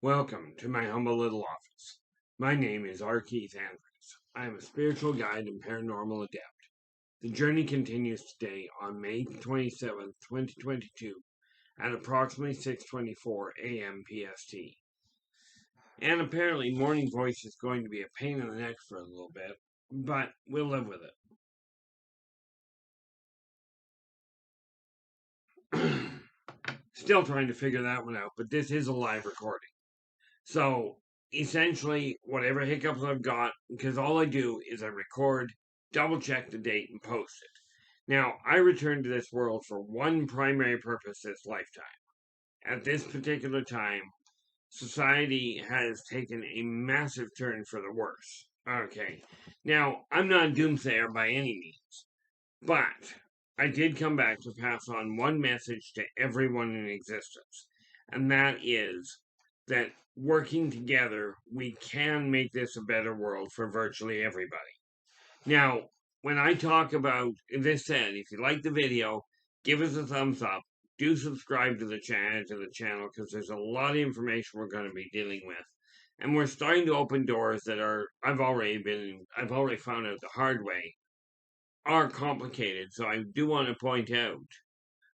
Welcome to my humble little office. My name is R. Keith Andrews. I am a spiritual guide and paranormal adept. The journey continues today on May 27th, 2022 at approximately 6:24 a.m. PST. And apparently morning voice is going to be a pain in the neck for a little bit, but we'll live with it. Still trying to figure that one out, but this is a live recording. So essentially, whatever hiccups I've got, because all I do is I record, double check the date, and post it. Now, I returned to this world for one primary purpose this lifetime. At this particular time, society has taken a massive turn for the worse. Okay. Now, I'm not a doomsayer by any means, but I did come back to pass on one message to everyone in existence, and that is that working together, we can make this a better world for virtually everybody. Now, when I talk about this said, if you like the video, give us a thumbs up. Do subscribe to the channel because there's a lot of information we're going to be dealing with. And we're starting to open doors that I've already found out the hard way are complicated. So I do want to point out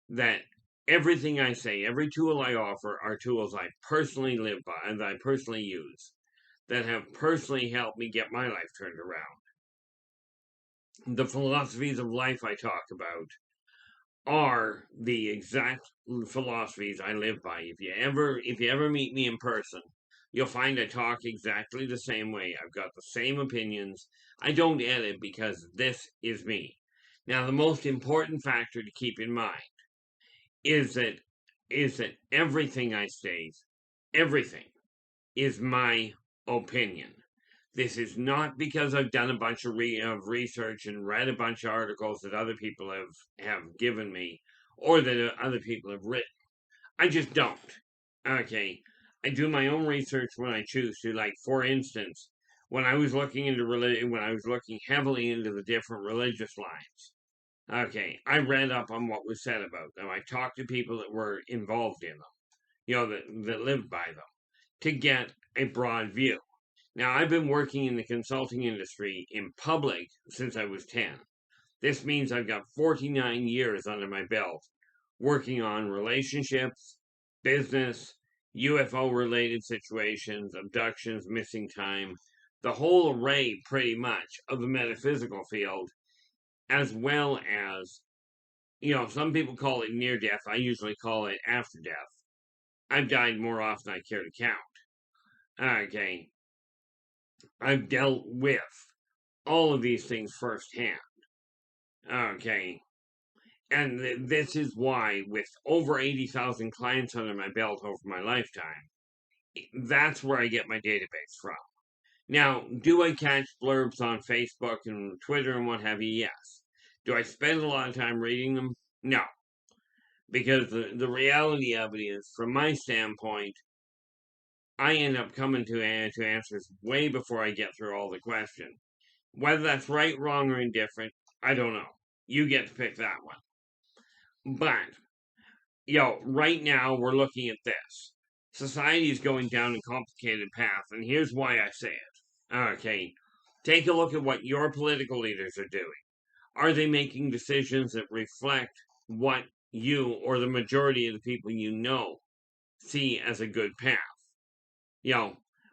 that everything I say, every tool I offer, are tools I personally live by and that I personally use that have personally helped me get my life turned around. The philosophies of life I talk about are the exact philosophies I live by. If you ever meet me in person, you'll find I talk exactly the same way. I've got the same opinions. I don't edit because this is me. Now, the most important factor to keep in mind is that everything I state, everything is my opinion. This is not because I've done a bunch of research and read a bunch of articles that other people have given me or that other people have written. I just don't. Okay. I do my own research when I choose to. Like, for instance, when I was looking into religion, when I was looking heavily into the different religious lines, okay, I read up on what was said about them. I talked to people that were involved in them, that lived by them, to get a broad view. Now, I've been working in the consulting industry in public since I was 10. This means I've got 49 years under my belt working on relationships, business, UFO related situations, abductions, missing time, the whole array pretty much of the metaphysical field, as well as, some people call it near death. I usually call it after death. I've died more often than I care to count. Okay. I've dealt with all of these things firsthand. Okay. And this is why, with over 80,000 clients under my belt over my lifetime, that's where I get my database from. Now, do I catch blurbs on Facebook and Twitter and what have you? Yes. Do I spend a lot of time reading them? No. Because the reality of it is, from my standpoint, I end up coming to answers way before I get through all the questions. Whether that's right, wrong, or indifferent, I don't know. You get to pick that one. But, right now we're looking at this. Society is going down a complicated path, and here's why I say it. Okay, take a look at what your political leaders are doing. Are they making decisions that reflect what you or the majority of the people you know see as a good path?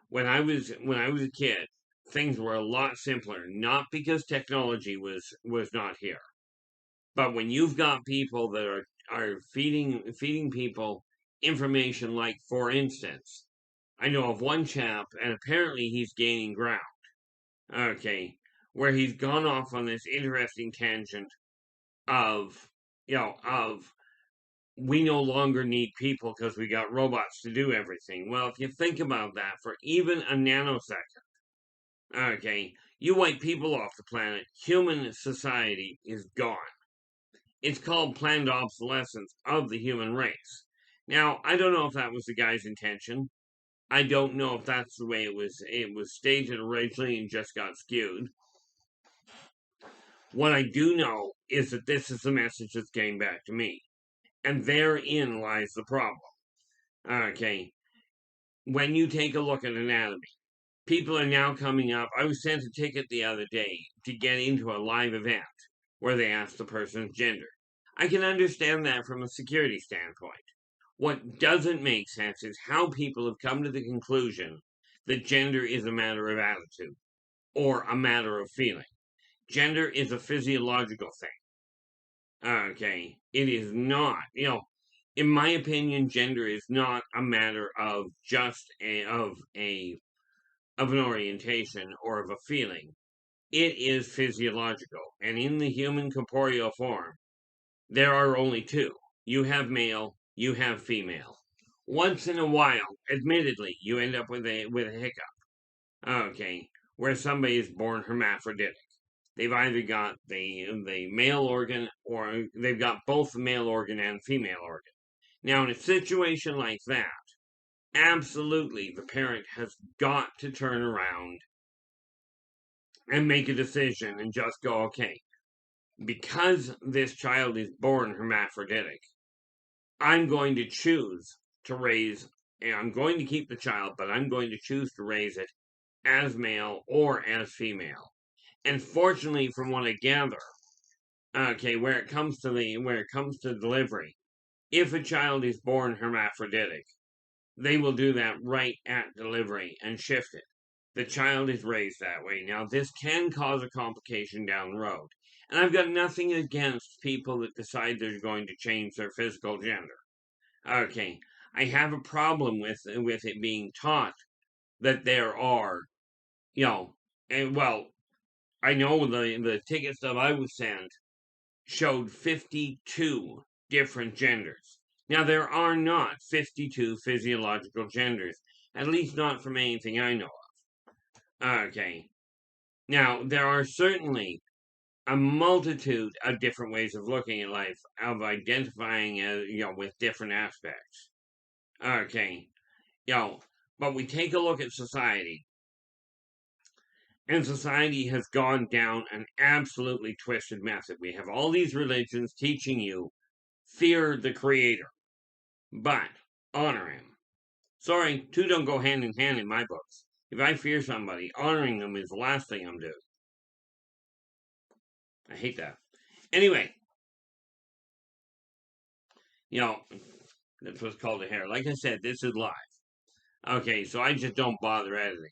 When I was a kid, things were a lot simpler, not because technology was not here, but when you've got people that are feeding people information, like, for instance, I know of one chap, and apparently he's gaining ground. Okay, where he's gone off on this interesting tangent of we no longer need people because we got robots to do everything. Well, if you think about that for even a nanosecond, okay, you wipe people off the planet, human society is gone. It's called planned obsolescence of the human race. Now, I don't know if that was the guy's intention. I don't know if that's the way it was stated originally and just got skewed. What I do know is that this is the message that's getting back to me. And therein lies the problem. Okay. when you take a look at anatomy, people are now coming up. I was sent a ticket the other day to get into a live event where they asked the person's gender. I can understand that from a security standpoint. What doesn't make sense is how people have come to the conclusion that gender is a matter of attitude or a matter of feeling. Gender is a physiological thing. Okay. It is not, in my opinion, gender is not a matter of just of an orientation or of a feeling. It is physiological. And in the human corporeal form, there are only two. You have male, you have female. Once in a while, admittedly, you end up with a hiccup. Okay, where somebody is born hermaphroditic. They've either got the male organ or they've got both the male organ and female organ. Now, in a situation like that, absolutely the parent has got to turn around and make a decision and just go, okay, because this child is born hermaphroditic, I'm going to choose to raise, and I'm going to keep the child, but I'm going to choose to raise it as male or as female. And fortunately, from what I gather, okay, where it comes to delivery, if a child is born hermaphroditic, they will do that right at delivery and shift it. The child is raised that way. Now, this can cause a complication down the road. And I've got nothing against people that decide they're going to change their physical gender. Okay, I have a problem with it being taught that there are, and well, I know the ticket stub I was sent showed 52 different genders. Now, there are not 52 physiological genders, at least not from anything I know of. Okay. Now, there are certainly a multitude of different ways of looking at life, of identifying, with different aspects. Okay. But we take a look at society, and society has gone down an absolutely twisted method. We have all these religions teaching you fear the creator, but honor him. Sorry, two don't go hand in hand in my books. If I fear somebody, honoring them is the last thing I'm doing. I hate that. Anyway, that's what's called a hair. Like I said, this is live. Okay, so I just don't bother editing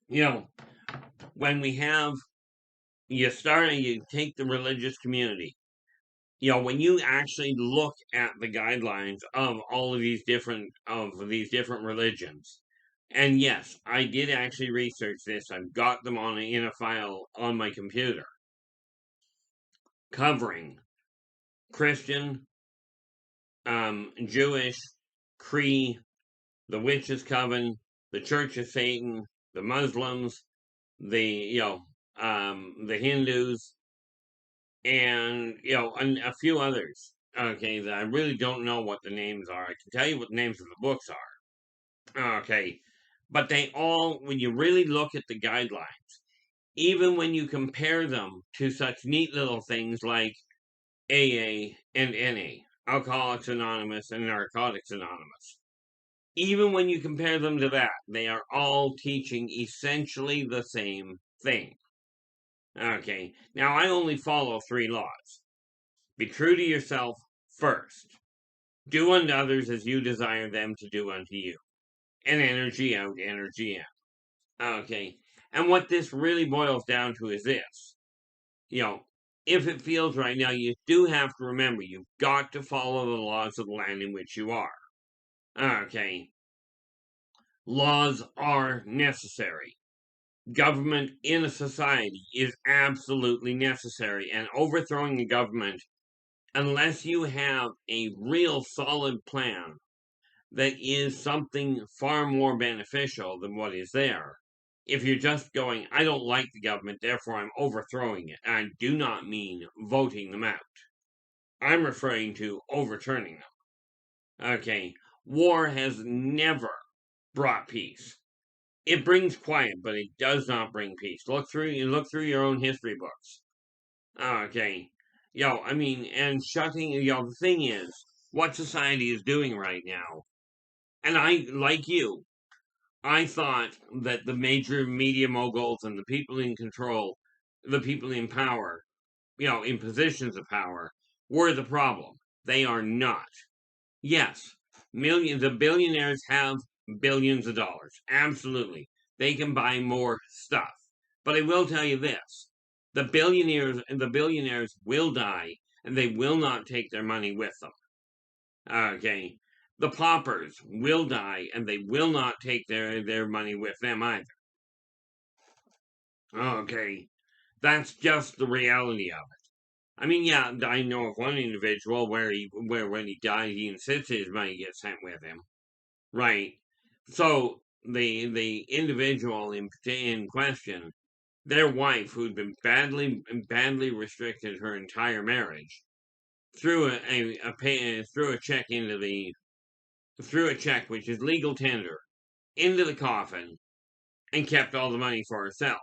it. When we have, you take the religious community. When you actually look at the guidelines of all of these different religions, and yes, I did actually research this. I've got them in a file on my computer, covering Christian, Jewish, Cree, the Witches' Coven, the Church of Satan, the Muslims, the Hindus, and a few others. Okay, that I really don't know what the names are. I can tell you what the names of the books are. Okay, but they all, when you really look at the guidelines, even when you compare them to such neat little things like AA and NA, Alcoholics Anonymous and Narcotics Anonymous, even when you compare them to that, they are all teaching essentially the same thing. Okay, now I only follow 3 laws. Be true to yourself first. Do unto others as you desire them to do unto you. And energy out, energy in. Okay, and what this really boils down to is this. If it feels right now, you do have to remember you've got to follow the laws of the land in which you are. Okay. Laws are necessary. Government in a society is absolutely necessary, and overthrowing the government, unless you have a real solid plan that is something far more beneficial than what is there. If you're just going, I don't like the government, therefore I'm overthrowing it, and I do not mean voting them out. I'm referring to overturning them. Okay, war has never brought peace. It brings quiet, but it does not bring peace. Look through your own history books. Okay. And shutting, the thing is, what society is doing right now. And I, like you, I thought that the major media moguls and the people in control, the people in power, in positions of power, were the problem. They are not. Yes, millions of billionaires have billions of dollars. Absolutely. They can buy more stuff. But I will tell you this. The billionaires will die and they will not take their money with them. Okay. The paupers will die and they will not take their money with them either. Okay. That's just the reality of it. I mean, yeah, I know of one individual where when he died, he insisted his money get sent with him. Right. So the individual in question, their wife, who'd been badly restricted her entire marriage, threw a check which is legal tender into the coffin and kept all the money for herself.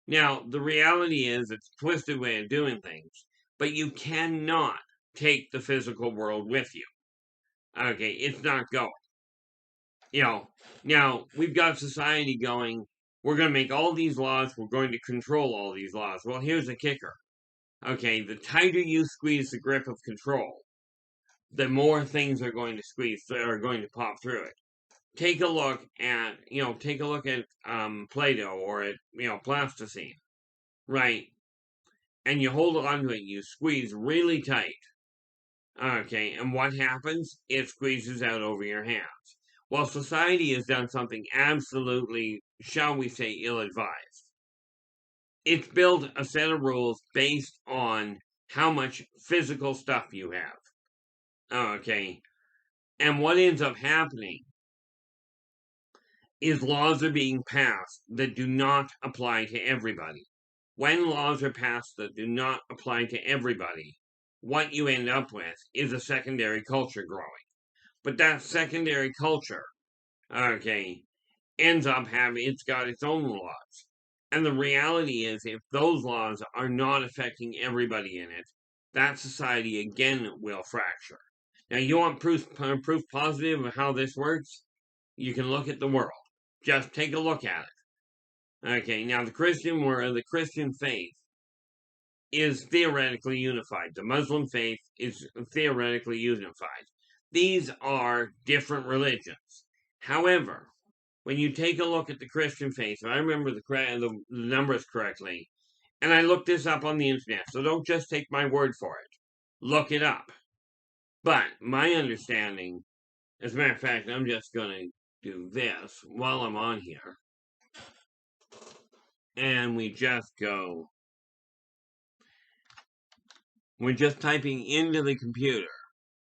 Now the reality is it's a twisted way of doing things, but you cannot take the physical world with you. Okay, it's not going. Now we've got society going, we're going to make all these laws, we're going to control all these laws. Well, here's the kicker. Okay, the tighter you squeeze the grip of control, the more things are going to pop through it. Take a look at, Play-Doh or at, plasticine, right? And you hold on to it, you squeeze really tight. Okay, and what happens? It squeezes out over your hands. Well, society has done something absolutely, shall we say, ill-advised. It's built a set of rules based on how much physical stuff you have. Okay, and what ends up happening is laws are being passed that do not apply to everybody. When laws are passed that do not apply to everybody, what you end up with is a secondary culture growing. But that secondary culture, okay, ends up it's got its own laws. And the reality is, if those laws are not affecting everybody in it, that society again will fracture. Now, you want proof positive of how this works? You can look at the world. Just take a look at it. Okay, now the Christian faith is theoretically unified. The Muslim faith is theoretically unified. These are different religions. However, when you take a look at the Christian faith, if I remember the numbers correctly, and I looked this up on the internet, so don't just take my word for it. Look it up. But my understanding, as a matter of fact, I'm just going to do this while I'm on here. And we just go. We're just typing into the computer.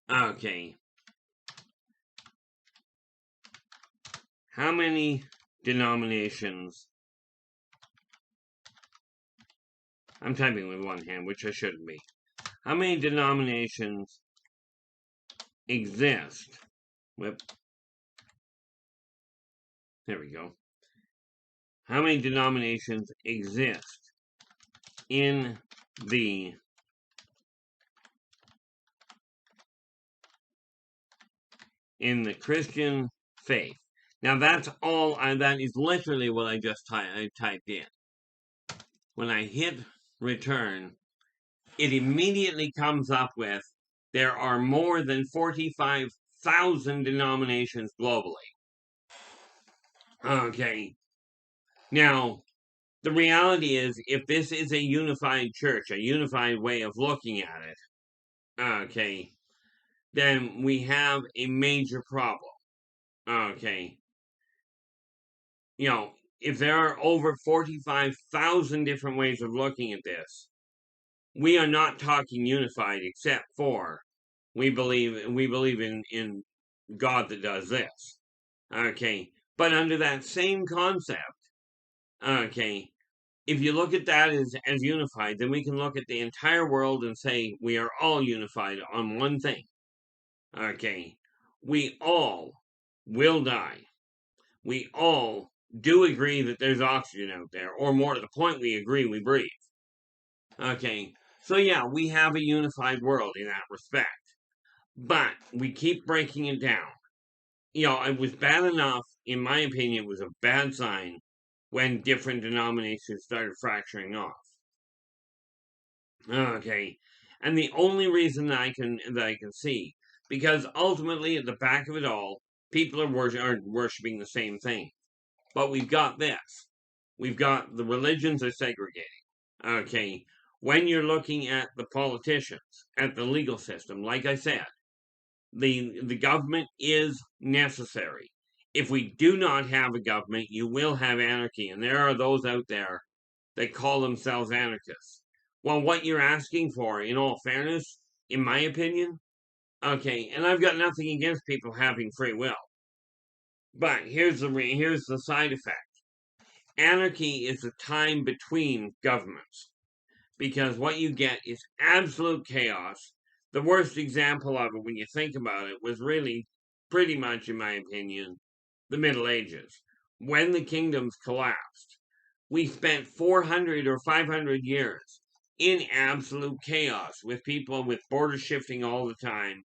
Okay. How many denominations? I'm typing with one hand, which I shouldn't be. How many denominations exist? There we go. How many denominations exist in the Christian faith? Now that's all. That is literally what I just typed in. When I hit return, it immediately comes up with there are more than 45,000 denominations globally. Okay. Now, the reality is, if this is a unified church, a unified way of looking at it, okay, then we have a major problem. Okay. If there are over 45,000 different ways of looking at this, we are not talking unified except for we believe in God that does this. Okay. But under that same concept, okay, if you look at that as unified, then we can look at the entire world and say we are all unified on one thing. Okay. We all will die. We all do agree that there's oxygen out there, or more to the point, we agree we breathe. Okay. So yeah, we have a unified world in that respect. But we keep breaking it down. It was bad enough, in my opinion, it was a bad sign when different denominations started fracturing off. Okay. And the only reason that I can see, because ultimately at the back of it all, people are worshiping the same thing. But we've got this. We've got the religions are segregating. Okay. When you're looking at the politicians, at the legal system, like I said, the government is necessary. If we do not have a government, you will have anarchy. And there are those out there that call themselves anarchists. Well, what you're asking for, in all fairness, in my opinion, okay, and I've got nothing against people having free will, but here's the side effect. Anarchy is the time between governments because what you get is absolute chaos. The worst example of it, when you think about it, was really pretty much, in my opinion, the Middle Ages, when the kingdoms collapsed. We spent 400 or 500 years in absolute chaos with people with borders shifting all the time.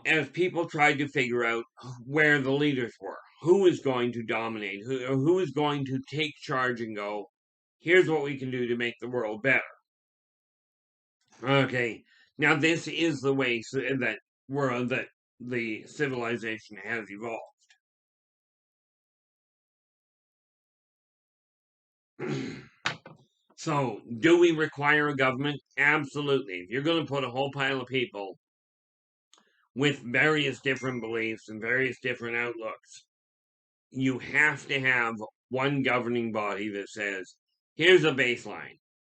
As people tried to figure out where the leaders were, who is going to dominate, who is going to take charge and go, here's what we can do to make the world better. Okay, now this is the way that the civilization has evolved. So, do we require a government? Absolutely. If you're going to put a whole pile of people with various different beliefs and various different outlooks, you have to have one governing body that says, here's a baseline.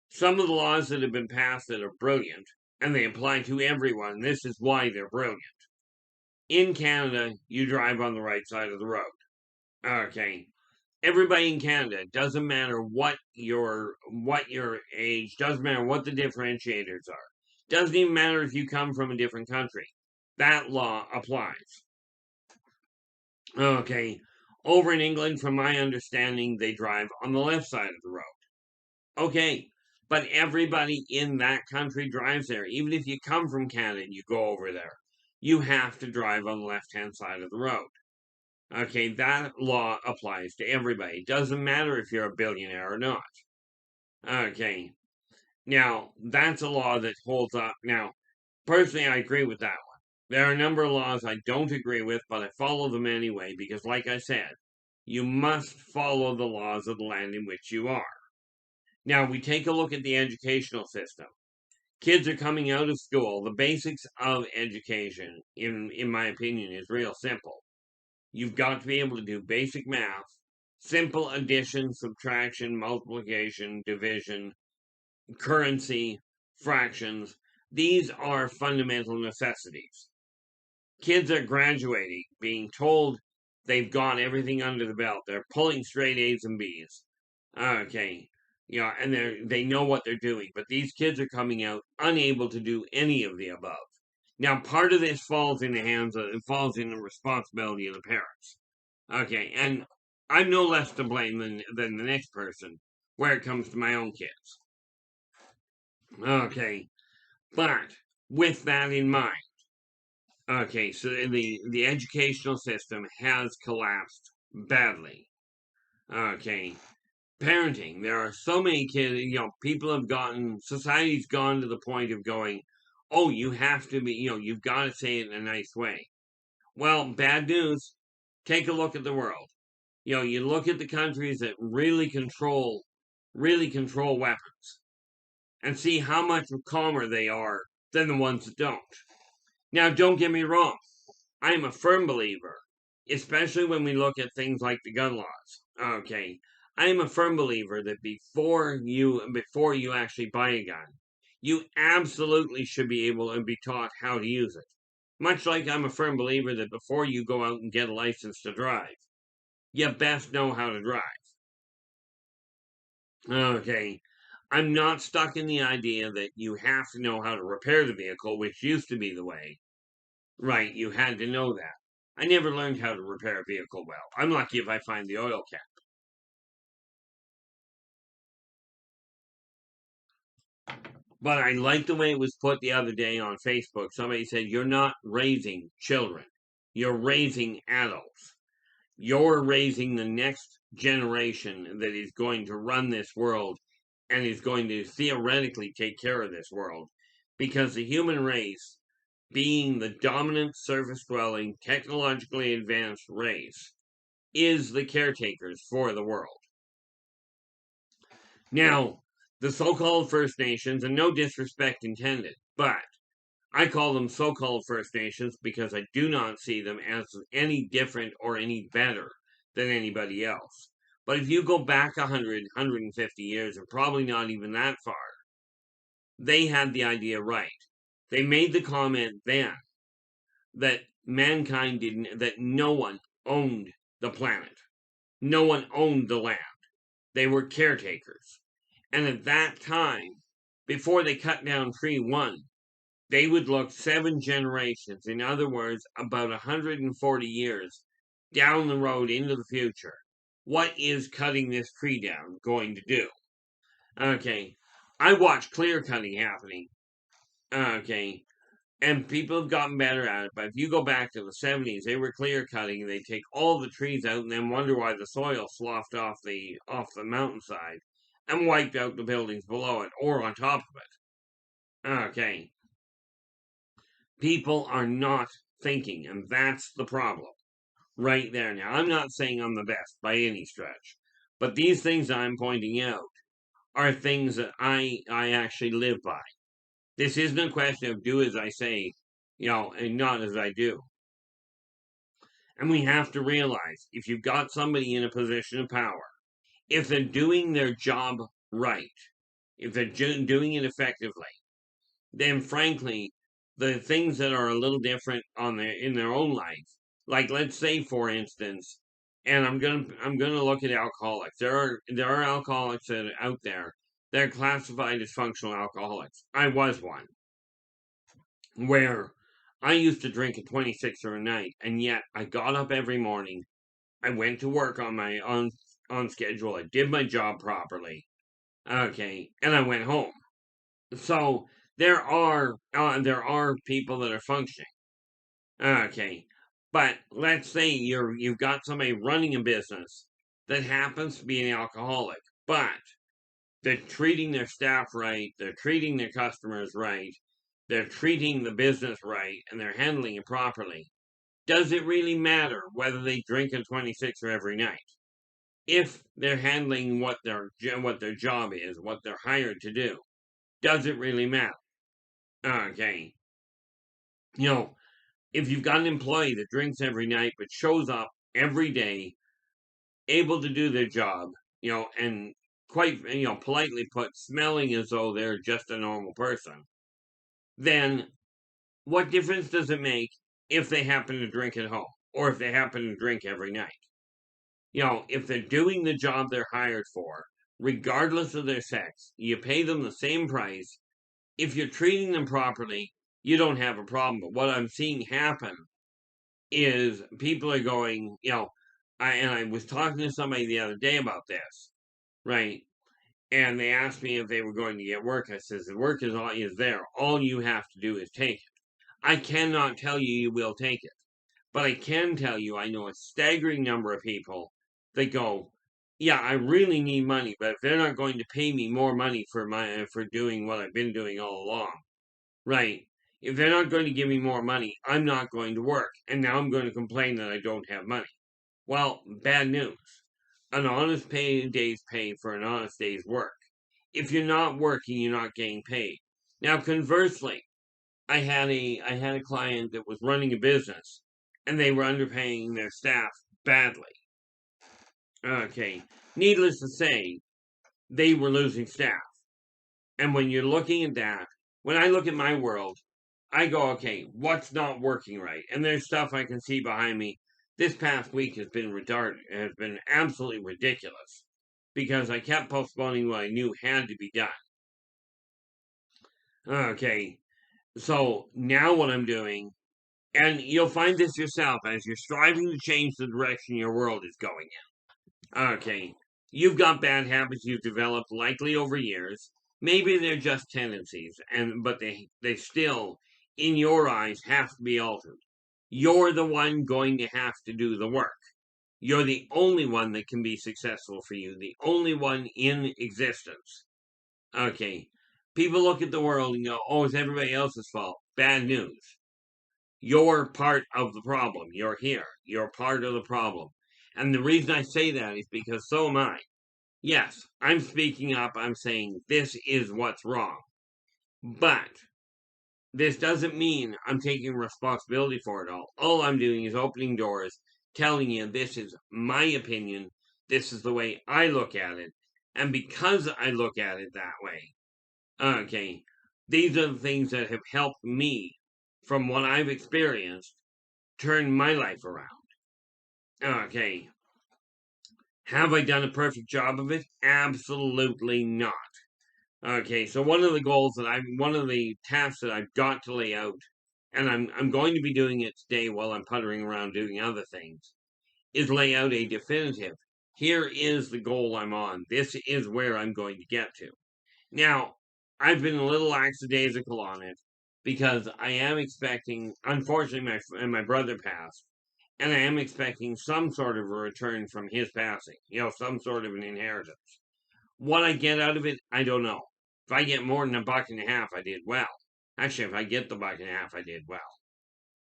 Some of the laws that have been passed that are brilliant, and they apply to everyone, this is why they're brilliant. In Canada, you drive on the right side of the road. Okay. Everybody in Canada, doesn't matter what your age, doesn't matter what the differentiators are. Doesn't even matter if you come from a different country. That law applies. Okay. Over in England, from my understanding, they drive on the left side of the road. Okay. But everybody in that country drives there. Even if you come from Canada and you go over there, you have to drive on the left-hand side of the road. Okay, that law applies to everybody. Doesn't matter if you're a billionaire or not. Okay, now that's a law that holds up. Now, personally, I agree with that one. There are a number of laws I don't agree with, but I follow them anyway because, like I said, you must follow the laws of the land in which you are. Now, we take a look at the educational system. Kids are coming out of school. The basics of education, in my opinion, is real simple. You've got to be able to do basic math, simple addition, subtraction, multiplication, division, currency, fractions. These are fundamental necessities. Kids are graduating, being told they've got everything under the belt. They're pulling straight A's and B's. Okay. And they know what they're doing, but these kids are coming out unable to do any of the above. Now, part of this falls in the responsibility of the parents. Okay, and I'm no less to blame than the next person where it comes to my own kids. Okay, but with that in mind, okay, so the educational system has collapsed badly. Okay, parenting. There are so many kids. Society's gone to the point of going, oh, you have to be. You've got to say it in a nice way. Well, bad news. Take a look at the world. You look at the countries that really control weapons, and see how much calmer they are than the ones that don't. Now, don't get me wrong. I am a firm believer, especially when we look at things like the gun laws. Okay, I am a firm believer that before you actually buy a gun, you absolutely should be able to be taught how to use it. Much like I'm a firm believer that before you go out and get a license to drive, you best know how to drive. Okay. I'm not stuck in the idea that you have to know how to repair the vehicle, which used to be the way. Right, you had to know that. I never learned how to repair a vehicle well. I'm lucky if I find the oil cap. But I like the way it was put the other day on Facebook. Somebody said, you're not raising children. You're raising adults. You're raising the next generation that is going to run this world and is going to theoretically take care of this world. Because the human race, being the dominant surface dwelling, technologically advanced race, is the caretakers for the world. Now, the so called First Nations, and no disrespect intended, but I call them so called First Nations because I do not see them as any different or any better than anybody else. But if you go back 100, 150 years, or probably not even that far, they had the idea right. They made the comment then that mankind didn't, that no one owned the planet, no one owned the land. They were caretakers. And at that time, before they cut down tree one, they would look 7 generations, in other words, about 140 years down the road into the future. What is cutting this tree down going to do? Okay, I watch clear cutting happening. Okay, and people have gotten better at it, but if you go back to the 70s, they were clear cutting. They take all the trees out and then wonder why the soil sloughed off the mountainside and wiped out the buildings below it or on top of it. Okay, people are not thinking, and that's the problem right there. Now, I'm not saying I'm the best by any stretch, but these things I'm pointing out are things that I actually live by. This isn't a question of do as I say, and not as I do. And we have to realize if you've got somebody in a position of power, if they're doing their job right, if they're doing it effectively, then frankly, the things that are a little different in their own life, like let's say for instance, and I'm gonna look at alcoholics. There are alcoholics that are out there that are classified as functional alcoholics. I was one, where I used to drink a 26er a night, and yet I got up every morning. I went to work on my on schedule. I did my job properly. Okay, and I went home. So there are people that are functioning. Okay, but let's say you've got somebody running a business that happens to be an alcoholic, but they're treating their staff right, they're treating their customers right, they're treating the business right, and they're handling it properly. Does it really matter whether they drink a 26er every night? If they're handling what their job is, what they're hired to do, does it really matter? Okay, if you've got an employee that drinks every night but shows up every day, able to do their job, and quite, politely put, smelling as though they're just a normal person, then what difference does it make if they happen to drink at home or if they happen to drink every night? If they're doing the job they're hired for, regardless of their sex, you pay them the same price. If you're treating them properly, you don't have a problem. But what I'm seeing happen is people are going, I was talking to somebody the other day about this, right? And they asked me if they were going to get work. I says, the work is there. All you have to do is take it. I cannot tell you will take it, but I can tell you I know a staggering number of people that go, yeah, I really need money, but if they're not going to pay me more money for doing what I've been doing all along, right? If they're not going to give me more money, I'm not going to work, and now I'm going to complain that I don't have money. Well, bad news. An honest day's pay for an honest day's work. If you're not working, you're not getting paid. Now, conversely, I had a client that was running a business, and they were underpaying their staff badly. Okay, needless to say, they were losing staff. And when you're looking at that, when I look at my world, I go, okay, what's not working right? And there's stuff I can see behind me. This past week has been retarded. It has been absolutely ridiculous because I kept postponing what I knew had to be done. Okay, so now what I'm doing, and you'll find this yourself as you're striving to change the direction your world is going in. Okay, you've got bad habits you've developed likely over years. Maybe they're just tendencies, but they still, in your eyes, have to be altered. You're the one going to have to do the work. You're the only one that can be successful for you, the only one in existence. Okay. People look at the world and go, oh, it's everybody else's fault. Bad news. You're part of the problem. You're here. You're part of the problem. And the reason I say that is because so am I. Yes, I'm speaking up. I'm saying this is what's wrong. But this doesn't mean I'm taking responsibility for it all. All I'm doing is opening doors, telling you this is my opinion. This is the way I look at it. And because I look at it that way, okay, these are the things that have helped me from what I've experienced turn my life around. Okay, have I done a perfect job of it? Absolutely not. Okay, so one of the tasks that I've got to lay out, and I'm going to be doing it today while I'm puttering around doing other things, is lay out a definitive. Here is the goal I'm on. This is where I'm going to get to. Now, I've been a little lackadaisical on it because I am expecting, unfortunately, my brother passed, and I am expecting some sort of a return from his passing. Some sort of an inheritance. What I get out of it, I don't know. If I get more than $1.50, I did well. Actually, if I get the $1.50, I did well.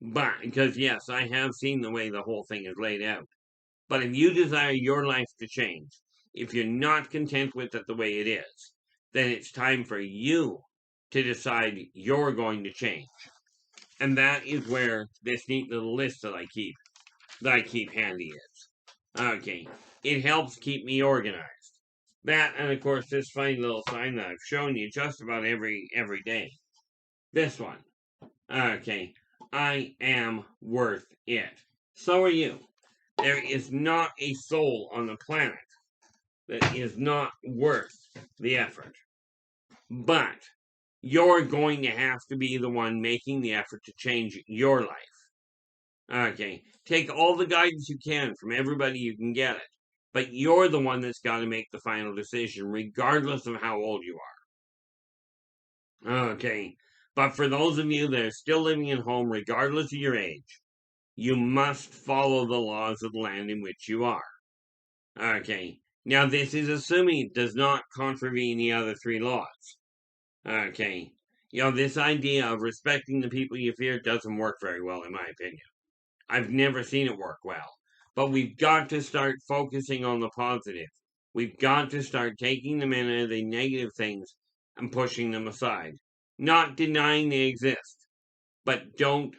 But because yes, I have seen the way the whole thing is laid out. But if you desire your life to change, if you're not content with it the way it is, then it's time for you to decide you're going to change. And that is where this neat little list that I keep handy is. Okay. It helps keep me organized. That and of course this funny little sign that I've shown you just about every day. This one. Okay. I am worth it. So are you. There is not a soul on the planet that is not worth the effort. But you're going to have to be the one making the effort to change your life. Okay. Take all the guidance you can from everybody you can get it. But you're the one that's got to make the final decision, regardless of how old you are. Okay. But for those of you that are still living at home, regardless of your age, you must follow the laws of the land in which you are. Okay. Now, this is assuming it does not contravene the other three laws. Okay. This idea of respecting the people you fear doesn't work very well, in my opinion. I've never seen it work well. But we've got to start focusing on the positive. We've got to start taking the minute of the negative things and pushing them aside. Not denying they exist, but don't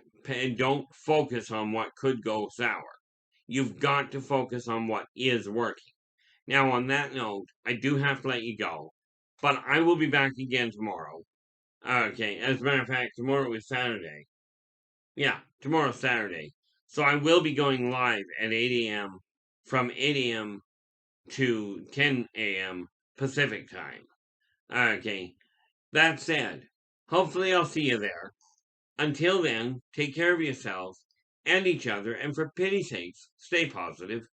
focus on what could go sour. You've got to focus on what is working. Now, on that note, I do have to let you go, but I will be back again tomorrow. Okay, as a matter of fact, tomorrow is Saturday. Yeah, tomorrow's Saturday. So I will be going live at 8 a.m. from 8 a.m. to 10 a.m. Pacific time. Okay, that said, hopefully I'll see you there. Until then, take care of yourselves and each other, and for pity's sakes, stay positive.